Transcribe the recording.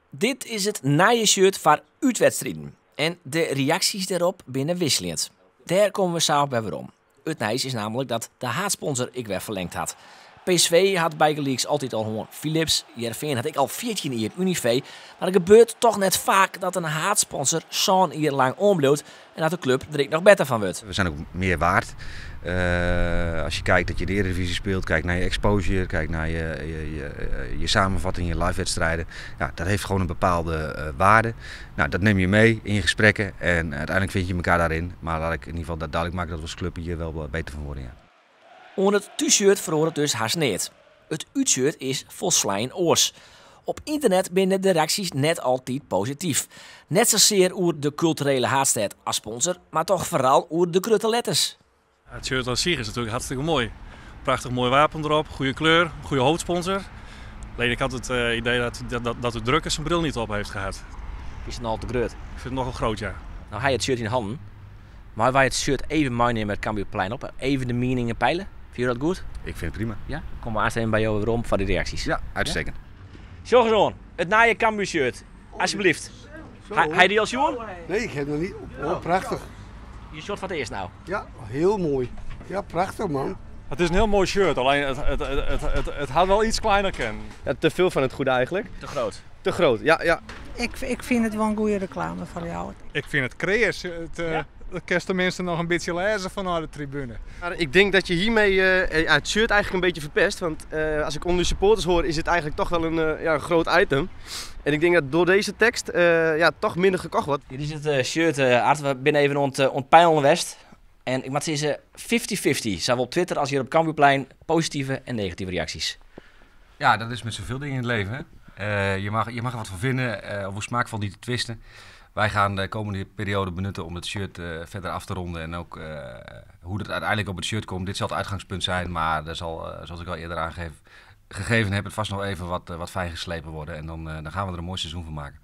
Dit is het naaie shirt voor uitwedstrijden. En de reacties daarop binnen wisselend. Daar komen we zo bij waarom. Het nijs is namelijk dat de haatsponsor ik weer verlengd had. PSV had bij Leaks altijd al gewoon Philips. Heerenveen had ik al 14 jaar Unive. Maar het gebeurt toch net vaak dat een haatsponsor zo'n jaar lang ombloot en dat de club er ook nog beter van wordt. We zijn ook meer waard. Als je kijkt dat je de Eredivisie speelt, kijk naar je exposure, kijk naar je samenvatting, je live-wedstrijden. Ja, dat heeft gewoon een bepaalde waarde. Nou, dat neem je mee in je gesprekken en uiteindelijk vind je elkaar daarin. Maar laat ik in ieder geval dat duidelijk maken dat we als club hier wel beter van worden. Ja. Onder het t-shirt verhoort het dus haast niet. Het uitshirt is volslijn oors. Op internet binnen de reacties net altijd positief. Net zozeer over de culturele haatstijd als sponsor, maar toch vooral over de krutte letters. Het shirt als zich is natuurlijk hartstikke mooi. Prachtig mooi wapen erop, goede kleur, goede hoofdsponsor. Alleen ik had het idee dat de drukker zijn bril niet op heeft gehad. Is het al te groot? Ik vind het nogal groot, ja. Nou, hij het shirt in handen. Maar wij het shirt even meenemen het Cambuurplein op. Even de meningen peilen. Vind je dat goed? Ik vind het prima. Ja? Kom maar aanstaan bij jou weer om voor de reacties. Ja, uitstekend. Zorg het naaie Cambuur shirt. Alsjeblieft. Hij die als jongen? Nee, ik heb nog niet. Oh, prachtig. Je shirt van het eerst nou. Ja, heel mooi. Ja, prachtig man. Het is een heel mooi shirt, alleen het had wel iets kleiner kunnen. Ja, te veel van het goede eigenlijk. Te groot. Te groot, ja. Ik vind het wel een goede reclame voor jou. Ik vind het creërs. Dat kerst tenminste nog een beetje lezen vanuit de tribune. Maar ik denk dat je hiermee het shirt eigenlijk een beetje verpest. Want als ik onder de supporters hoor, is het eigenlijk toch wel een groot item. En ik denk dat door deze tekst toch minder gekocht wordt. Dit is het shirt, Art. We zijn even ontpeilen West. En ik moet zeggen 50-50. Zowel op Twitter als hier op Cambuurplein positieve en negatieve reacties. Ja, dat is met zoveel dingen in het leven. Hè? Je mag er wat van vinden, over smaakvol niet te twisten. Wij gaan de komende periode benutten om het shirt verder af te ronden. En ook hoe het uiteindelijk op het shirt komt. Dit zal het uitgangspunt zijn, maar er zal, zoals ik al eerder aangegeven heb, het vast nog even wat fijn geslepen worden. En dan gaan we er een mooi seizoen van maken.